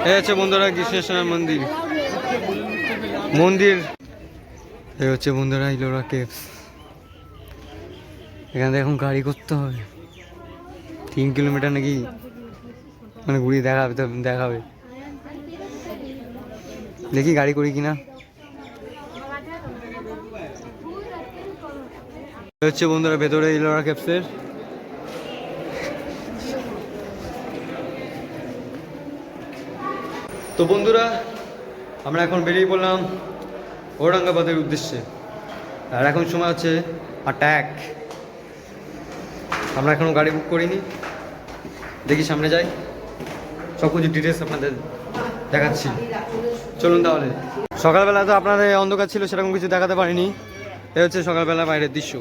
এই হচ্ছে বন্ধুরা কৃষ্ণেশ্বর মন্দির মন্দির এই হচ্ছে বন্ধুরা ইলোরা কেভস। এখানে এখন গাড়ি করতে হবে 3 কিলোমিটার নাকি, মানে ঘুরিয়ে দেখাবে তো দেখাবে, দেখি গাড়ি করি কিনা। হচ্ছে বন্ধুরা ভেতরে ইলোরা কেভসের। তো বন্ধুরা আমরা এখন বেরিয়ে পড়লাম ঔরঙ্গাবাদের উদ্দেশ্যে। আর এখন সময় হচ্ছে 8:01। আমরা এখনও গাড়ি বুক করিনি, দেখি সামনে যাই, সব কিছু ডিটেলস আপনাদের দেখাচ্ছি। চলুন তাহলে। সকালবেলা তো আপনাদের অন্ধকার ছিল, সেরকম কিছু দেখাতে পারিনি। এ হচ্ছে সকালবেলা বাইরের দৃশ্য,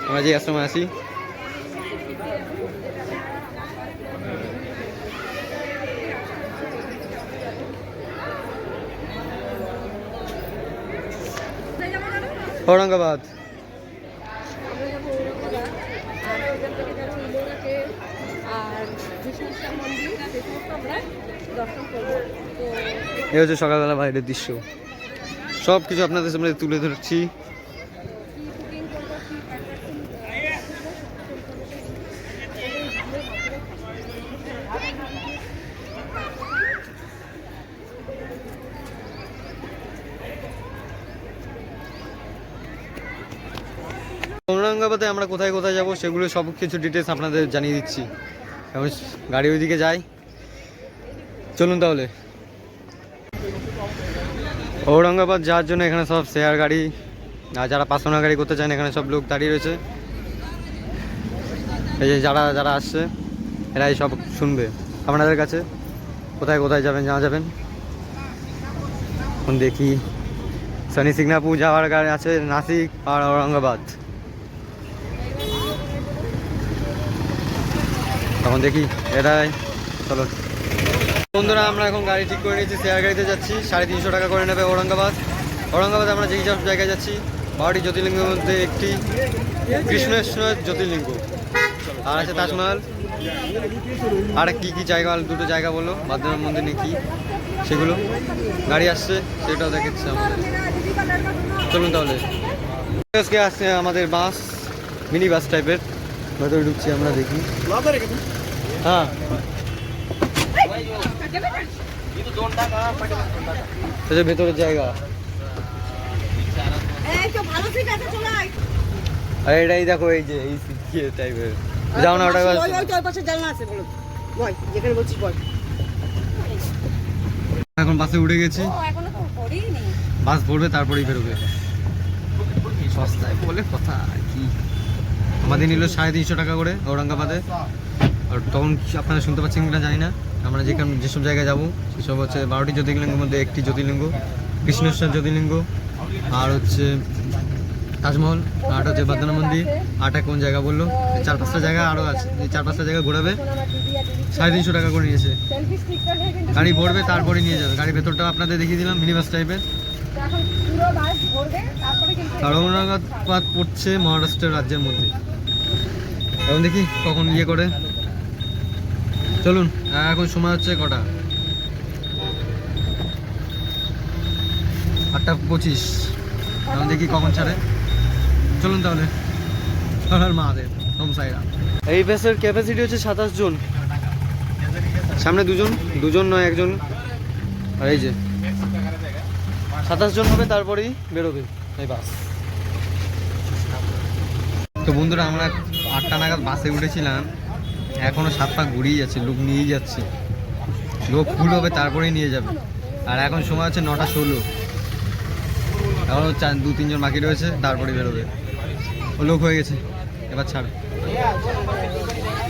আমরা যে আশ্রমে আছি। ঔরঙ্গাবাদ এই হচ্ছে সকালবেলা বাইরের দৃশ্য, সব কিছু আপনাদের সামনে তুলে ধরছি। ঔরঙ্গাবাদে আমরা কোথায় কোথায় যাব সেগুলো সব কিছু ডিটেলস আপনাদের জানিয়ে দিচ্ছি। এখন গাড়ি ওইদিকে যাই, চলুন তাহলে। ঔরঙ্গাবাদ যাওয়ার জন্য এখানে সব শেয়ার গাড়ি, আর যারা পার্সোনাল গাড়ি করতে চান এখানে সব লোক দাঁড়িয়ে রয়েছে। এই যে যারা যারা আসছে এরাই সব শুনবে আপনাদের কাছে কোথায় কোথায় যাবেন জানা যাবেন। এখন দেখি শনি সিংনাপুর যাওয়ার গাড়ি আছে, নাসিক আর ঔরঙ্গাবাদ। তখন দেখি এরাই। চলো বন্ধুরা আমরা এখন গাড়ি ঠিক করে নিয়েছি, শেয়ার গাড়িতে যাচ্ছি। 350 টাকা করে নেবে ঔরঙ্গাবাদ। ঔরঙ্গাবাদে আমরা যেই সব জায়গায় যাচ্ছি 12টি জ্যোতির্লিঙ্গের মধ্যে একটি কৃষ্ণেশ্বর জ্যোতির্লিঙ্গ, আর আছে তাজমহল, আর কি কি জায়গা, 2টো জায়গা বললো, বদ্রনাথ মন্দির নেই কি, সেগুলো গাড়ি আসছে সেটাও দেখাচ্ছে আমাদের। চলুন তাহলে। আজকে আসছে আমাদের বাস, মিনি বাস টাইপের, ভেতরে ঢুকছি আমরা, দেখি। হ্যাঁ ভেতরের জায়গা, আর এটাই দেখো, এই যে এই টাইপের যাও না, ওটা এখন বাসে উঠে গেছি, বাস ভরবে তারপরেই বেরোবে। সস্তায় বলে কথা কি, আমাদের নিল 350 টাকা করে ঔরঙ্গাবাদে। আর তখন আপনারা শুনতে পাচ্ছেন কিনা জানি না, আমরা যেসব জায়গায় যাবো সেসব হচ্ছে 12টি জ্যোতির্লিঙ্গের মধ্যে একটি জ্যোতির্লিঙ্গ কৃষ্ণেশ্বর জ্যোতির্লিঙ্গ, আর হচ্ছে তাজমহল, আর হচ্ছে বদ্রনাথ মন্দির, আরটা কোন জায়গা বললো, 4-5টা জায়গা আরও আছে। এই 4-5টা জায়গা ঘোরাবে, 350 টাকা করে নিয়েছে। গাড়ি ভরবে তারপরে নিয়ে যাবে। গাড়ির ভেতরটা আপনাদের দেখিয়ে দিলাম, মিনি বাস টাইপের। আর ঔরঙ্গাবাদ পড়ছে মহারাষ্ট্র রাজ্যের মধ্যে। এখন দেখি কখন ইয়ে করে। চলুন, এখন সময় হচ্ছে কটা, 8:25। এখন দেখি কখন ছাড়ে। চলুন তাহলে। মাদের এই বাসের ক্যাপাসিটি হচ্ছে 27 জন, সামনে দুজন নয় একজন, আর এই যে 27 জন হবে, তারপরেই বেরোবে এই বাস। তো বন্ধুরা আমরা 8টা নাগাদ বাসে উঠেছিলাম, এখনও 7 পা ঘুরিয়ে যাচ্ছে, লোক নিয়েই যাচ্ছে, লোক ফুল হবে তারপরেই নিয়ে যাবে। আর এখন সময় হচ্ছে 9:16, এখনও 2-3 জন বাকি রয়েছে, তারপরেই বেরোবে। ও লোক হয়ে গেছে, এবার ছাড়।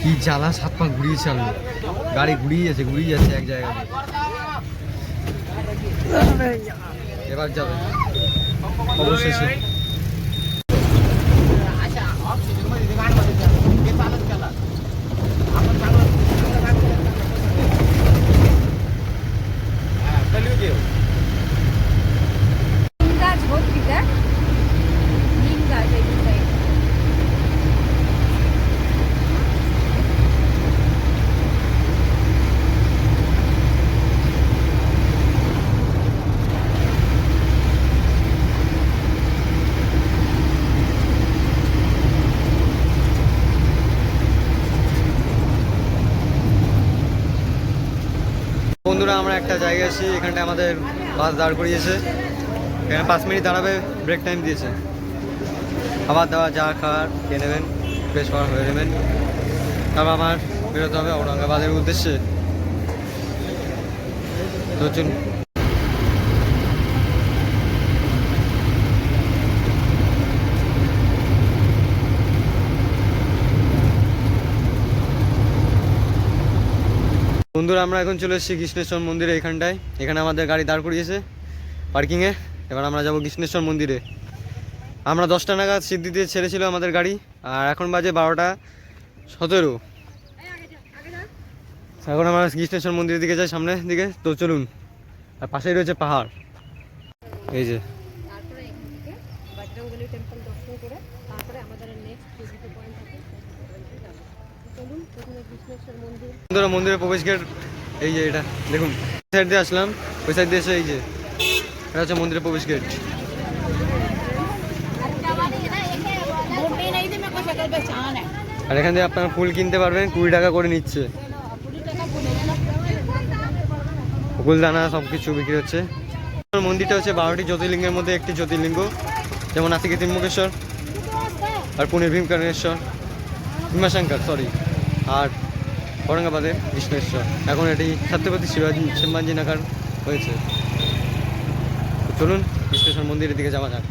কি জ্বালা, 7 পা ঘুরিয়েছে, আমি গাড়ি ঘুরিয়ে যাচ্ছে এক জায়গায়। এবার যাবে অবশেষে। বন্ধুরা আমরা একটা জায়গায় আছি, এখানটায় আমাদের বাস দাঁড় করিয়েছে। এখানে 5 মিনিট দাঁড়াবে, ব্রেক টাইম দিয়েছে। খাবার দাবার যা খাওয়ার খেয়ে নেবেন, ফ্রেশ খাওয়ার হয়ে নেবেন, তারপর আমার বেরোতে হবে ঔরঙ্গাবাদের উদ্দেশ্যে। তো চলুন। বন্ধুরা আমরা এখন চলে এসেছি কৃষ্ণেশ্বর মন্দিরে। এখানটায় এখানে আমাদের গাড়ি দাঁড় করিয়েছে পার্কিংয়ে। এবার আমরা যাব কৃষ্ণেশ্বর মন্দিরে। আমরা 10টা নাগাদ সিদ্ধিতে ছেড়েছিল আমাদের গাড়ি, আর এখন বাজে 12:17। এখন আমরা কৃষ্ণেশ্বর মন্দিরের দিকে যাই, সামনের দিকে। তো চলুন। আর পাশেই রয়েছে পাহাড়, এই যে। মন্দিরের প্রবেশ গেট এই যে, এটা দেখুন। সাইড দিয়ে আসলাম, ওই সাইড দিয়ে এসে এই যে এটা হচ্ছে মন্দিরের প্রবেশ গেট। আর এখান থেকে আপনারা ফুল কিনতে পারবেন, 20 টাকা করে নিচ্ছে। ফুলদানা সব কিছু বিক্রি হচ্ছে। মন্দিরটা হচ্ছে 12টি জ্যোতির্লিঙ্গের মধ্যে একটি জ্যোতির্লিঙ্গ। যেমন নাসিকের ত্রিম্বকেশ্বর, আর পুনের ভীমকারণেশ্বর, ভীমাশঙ্কর আর ঔরঙ্গাবাদের কৃষ্ণেশ্বর। এখন এটি ছত্রপতি শিবাজি নগর হয়েছে। চলুন কৃষ্ণেশ্বর মন্দিরের দিকে যাওয়া যাক।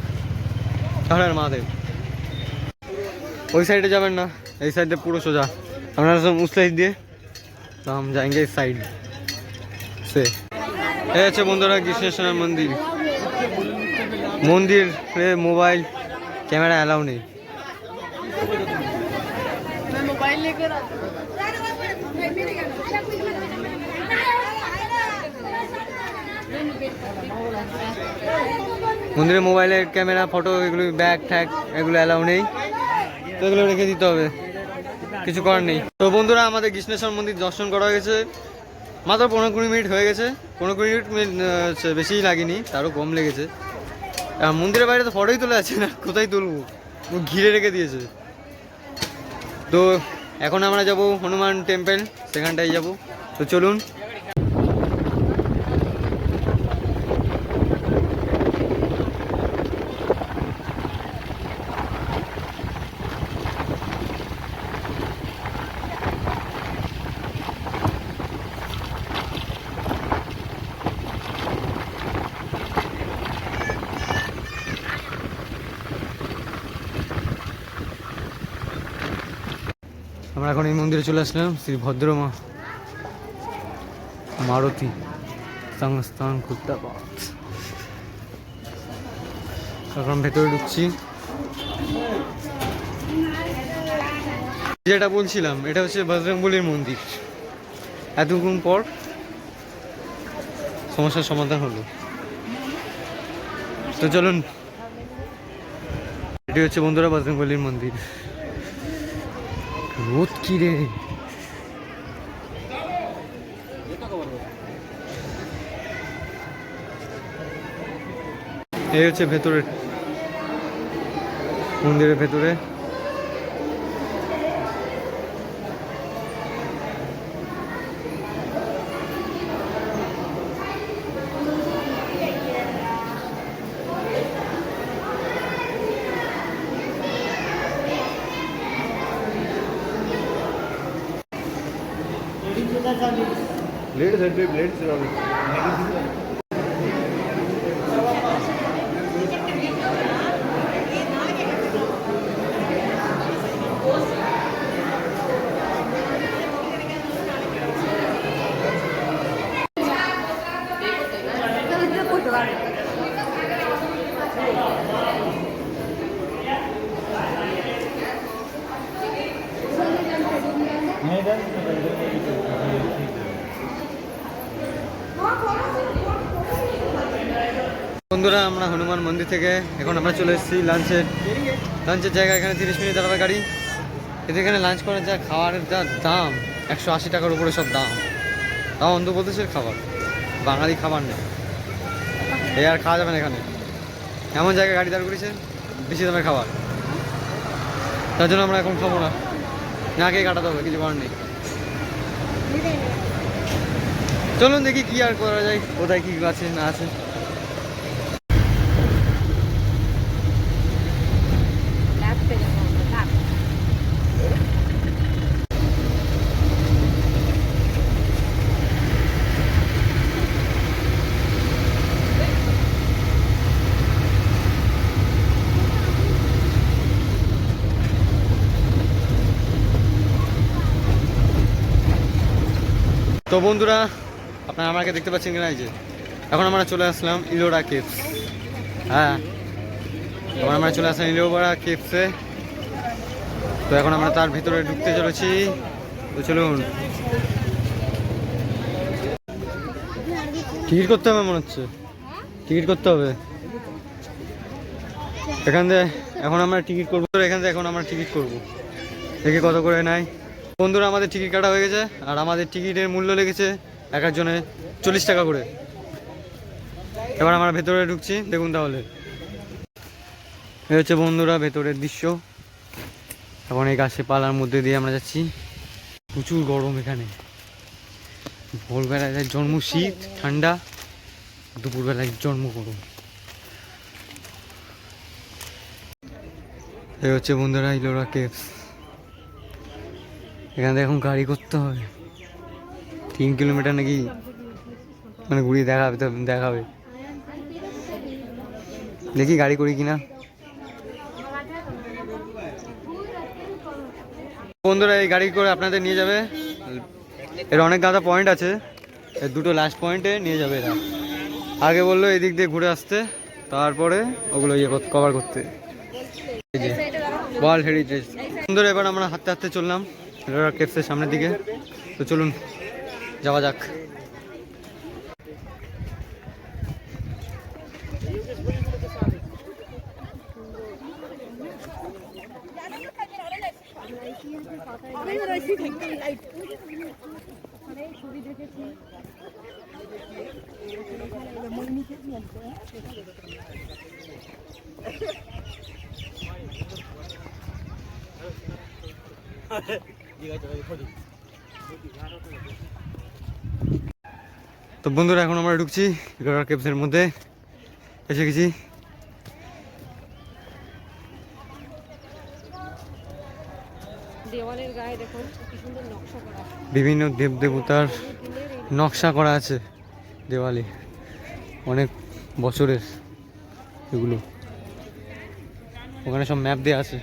তাহলে মহাদেব ওই সাইডে যাবেন না, এই সাইডে পুরো সোজা। আপনারা সব উস সাইড দিয়ে তো हम जाएंगे इस साइड से। এই হচ্ছে বন্ধুরা কৃষ্ণেশ্বর মন্দির। মন্দিরে মোবাইল ক্যামেরা অ্যালাউ নেই। মন্দিরে মোবাইলের ক্যামেরা, ফটো, এগুলো ব্যাগ ট্যাগ এগুলো অ্যালাউ নেই, তো এগুলো রেখে দিতে হবে, কিছু করার নেই। তো বন্ধুরা আমাদের কৃষ্ণেশ্বর মন্দির দর্শন করা গেছে, মাত্র 15-20 মিনিট হয়ে গেছে। 15-20 মিনিট বেশিই লাগেনি, তারও কম লেগেছে। মন্দিরের বাইরে তো ফটোই তোলা আছে না, কোথায় তুলবো, ঘিরে রেখে দিয়েছে। তো এখন আমরা যাব হনুমান টেম্পল, সেখানটায় যাব। তো চলুন। আমরা এখন এই মন্দিরে চলে আসলাম, শ্রী ভদ্রমা মারুতি সংস্থান খুদ্দাবাদ। এখন ভেতরে ঢুকছি। যেটা বলছিলাম, এটা হচ্ছে বজরংবলীর মন্দির। এতক্ষণ পর সমস্যার সমাধান হলো। তো চলুন, এটি হচ্ছে বন্ধুরা বজরংবলীর মন্দির। রোদ কি রে, এই হচ্ছে ভেতরে, মন্দিরের ভেতরে। ब्लेड सर पे ब्लेड से বন্ধুরা আমরা হনুমান মন্দির থেকে এখন আমরা চলে এসেছি লাঞ্চের জায়গা। এখানে 30 মিনিট দাঁড়াবে গাড়ি। এদের এখানে লাঞ্চ করার যা খাবারের যা দাম, 180 টাকার উপরে সব দাম। তাও অন্ধ্রপ্রদেশের খাবার, বাঙালি খাবার নেই, এই আর খাওয়া যাবে না এখানে। এমন জায়গায় গাড়ি দাঁড় করেছে, বেশি দামের খাবার। তার জন্য আমরা এখন খাবো না, না খেয়ে কাটাতে হবে, কিছু করার নেই। চলুন দেখি কি আর করা যায়, কোথায় কি আছে না আছে। তো বন্ধুরা, আপনারা আমাকে দেখতে পাচ্ছেন কিনা, এই যে এখন আমরা চলে আসলাম ইলোরা কেভস। হ্যাঁ, এখন আমরা চলে আসলাম ইলোরা কেভসে। তো এখন আমরা তার ভিতরে ঢুকতে চলেছি। তো চলুন, টিকিট করতে হবে মনে হচ্ছে, টিকিট করতে হবে এখান থেকে। এখন আমরা টিকিট করবো এখান থেকে, এখন আমরা টিকিট করবো, দেখি কত করে নেয়। বন্ধুরা, আমাদের টিকিট কাটা হয়ে গেছে, আর আমাদের টিকিটের মূল্য লেগেছে এক একজনে 40 টাকা করে। এবার আমরা ভেতরে ঢুকছি, দেখুন তাহলে। এই হচ্ছে বন্ধুরা ভেতরের দৃশ্য। এখন এই গাছপালার মধ্যে দিয়ে আমরা যাচ্ছি। প্রচুর গরম এখানে, ভোরবেলায় জন্ম শীত ঠান্ডা, দুপুরবেলায় জন্ম গরম। এই হচ্ছে বন্ধুরা ইলোরা কেভস। এখানে এখন গাড়ি করতে হবে 3 কিলোমিটার নাকি, মানে ঘুরিয়ে দেখাবে, তো দেখাবে, দেখি গাড়ি করি কিনা। বন্ধুরা, এই গাড়ি করে আপনাদের নিয়ে যাবে। এর অনেক গাদা পয়েন্ট আছে, এর দুটো লাস্ট পয়েন্টে নিয়ে যাবে এরা। আগে বললো এদিক দিয়ে ঘুরে আসতে, তারপরে ওগুলো ইয়ে কভার করতে। এই যে ওয়ার্ল্ড হেরিটেজ। বন্ধুরা, এবার আমরা হাঁটতে হাঁটতে চললাম ইলোরা কেভসের সামনের দিকে। তো চলুন যাওয়া যাক। তো বন্ধুরা, এখন আমরা ঢুকছি ইলোরা কেভসের মধ্যে, এসে গেছি। দেওয়ালের গায়ে দেখুন কি সুন্দর নকশা করা, বিভিন্ন দেবদেবতার নকশা করা আছে দেওয়ালে, অনেক বছরের এগুলো। ওখানে সব ম্যাপ দেওয়া আছে।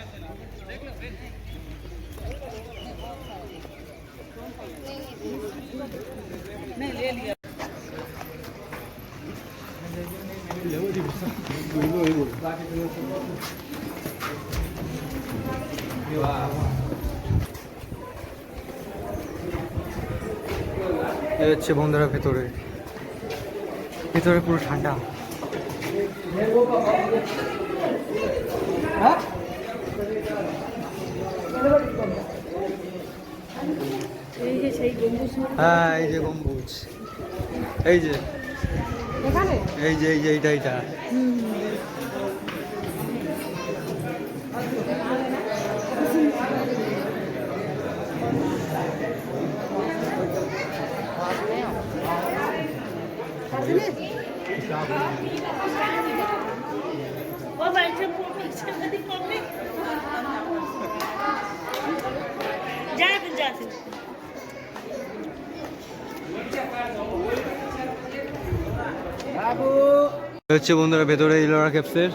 এই হচ্ছে বন্ধুরা ভেতরে, ভেতরে পুরো ঠান্ডা। এই যে সেই গম্বুজ, হ্যাঁ এই যে গম্বুজ, এই যে এখানে এই যে এই যে এইটা এইটা। হচ্ছে বন্ধুরা ভেতরে ইলোরা কেভসের।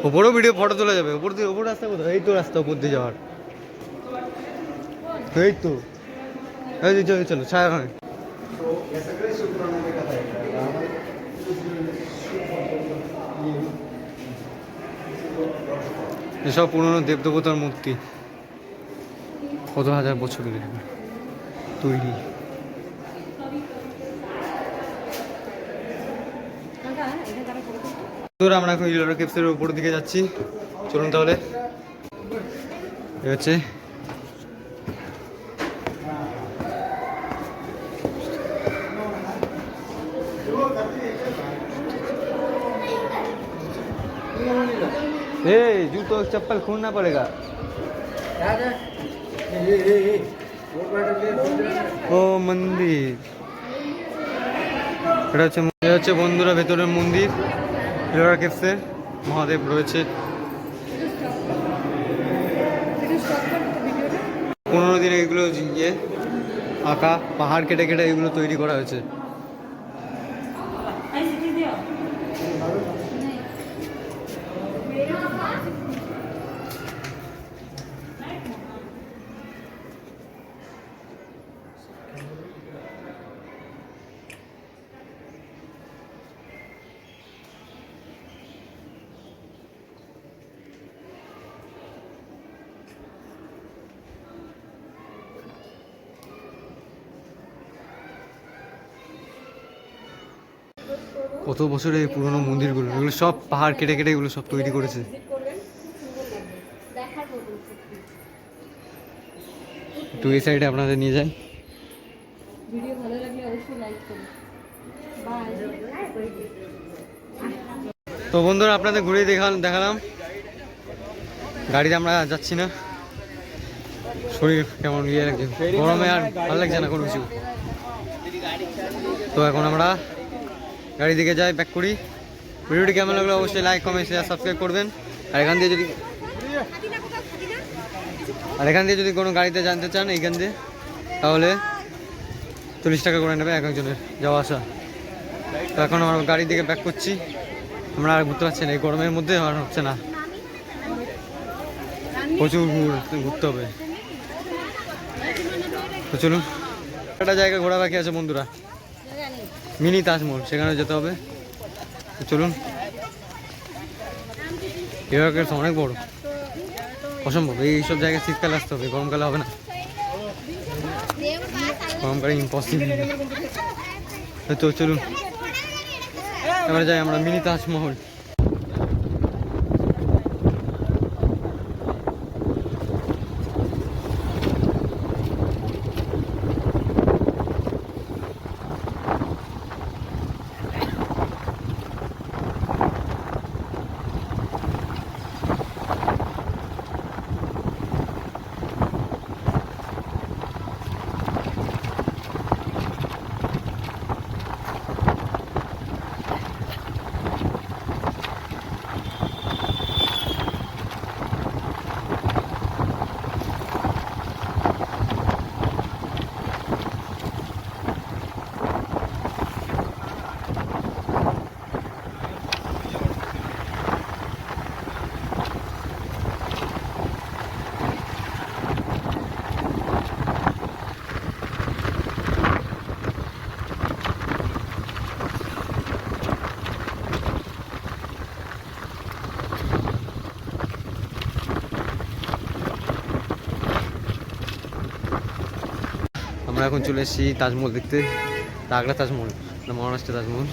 ওপরেও ভিডিও ফটো তোলা যাবে। ওপর দিয়ে, ওপর রাস্তা কোথায়? এই তো রাস্তা উপর দিয়ে যাওয়ার, এই তো, এই যে চলো চলো ছায়া। এসব পুরনো দেবদেবতার মূর্তি, কত হাজার বছরের তৈরি। আমরা এখন ইলোরা কেভসের উপরের দিকে যাচ্ছি, চলুন তাহলে। এ হচ্ছে जूतो चप्पल खोलना पड़ेगा। ও মন্দির, এটা হচ্ছে বন্ধুরা ভেতরের মন্দির। এলোরা কেভসে মহাদেব রয়েছে। 15 দিনে এগুলো ইয়ে আঁকা, পাহাড় কেটে কেটে এগুলো তৈরি করা হয়েছে। কত বছরের পুরনো মন্দিরগুলো, এগুলো সব পাহাড় কেটে কেটে এগুলো সব তৈরি করেছে। একটু এই সাইডে আপনাদের নিয়ে যাই। ভিডিও ভালো লাগলে অবশ্যই লাইক করুন। বাই। তো বন্ধুরা আপনাদের ঘুরে দেখালাম। গাড়িতে আমরা যাচ্ছি না, শরীর কেমন ইয়ে লাগছে, গরমে আর ভালো লাগছে না কোনো কিছু। তো এখন আমরা গাড়ি দিকে যাই, ব্যাক করি। ভিডিওটি কেমন লাগলো অবশ্যই লাইক কমেন্ট শেয়ার সাবস্ক্রাইব করবেন। আর এখান দিয়ে যদি কোনো গাড়িতে জানতে চান এইখান দিয়ে, তাহলে 40 টাকা করে নেবে এক একজনের যাওয়া আসা। তো এখন আমরা গাড়ির দিকে ব্যাক করছি। আমরা আর ঘুরতে পারছি না, এই গরমের মধ্যে আর হচ্ছে না, প্রচুর ঘুরতে হবে। তো চলুন, একটা জায়গা ঘোরা বাকি আছে বন্ধুরা, মিনি তাজমহল, সেখানে যেতে হবে। তো চলুন, ইরাকের তো অনেক বড়, অসম্ভব। এইসব জায়গায় শীতকালে আসতে হবে, গরমকালে হবে না, গরমকালে ইম্পসিবল। তো চলুন এবারে যাই আমরা মিনি তাজমহল। আমরা এখন চলে এসেছি তাজমহল দেখতে, আগ্রা তাজমহল না মহারাষ্ট্রের তাজমহল।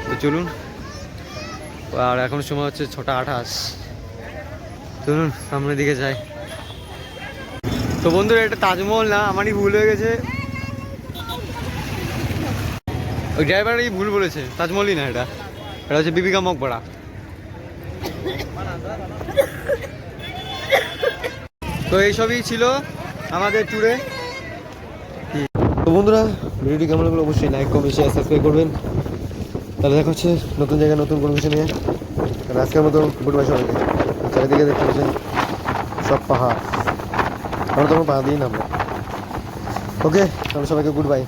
তো চলুন, আর এখন সময় হচ্ছে 6:28। চলুন সামনের দিকে যাই। তো বন্ধুরা এটা তাজমহল না, আমারই ভুল হয়ে গেছে, ওই ড্রাইভারই ভুল বলেছে, তাজমহলই না এটা, এটা হচ্ছে বিবি কা মকবরা। তো এইসবই ছিল আমাদের ট্যুরে। তো বন্ধুরা ভিডিওটি কেমন লাগলো অবশ্যই লাইক কমেন্ট শেয়ার সাবস্ক্রাইব করবেন। তাহলে দেখা হচ্ছে নতুন জায়গায় নতুন কোনো কিছু নিয়ে। আজকের মতো গুড বাই সবাইকে। চারিদিকে দেখতে পাচ্ছেন সব পাহাড়, আমরা তখন পাহাড় দিই না আমরা। ওকে তাহলে সবাইকে গুড বাই।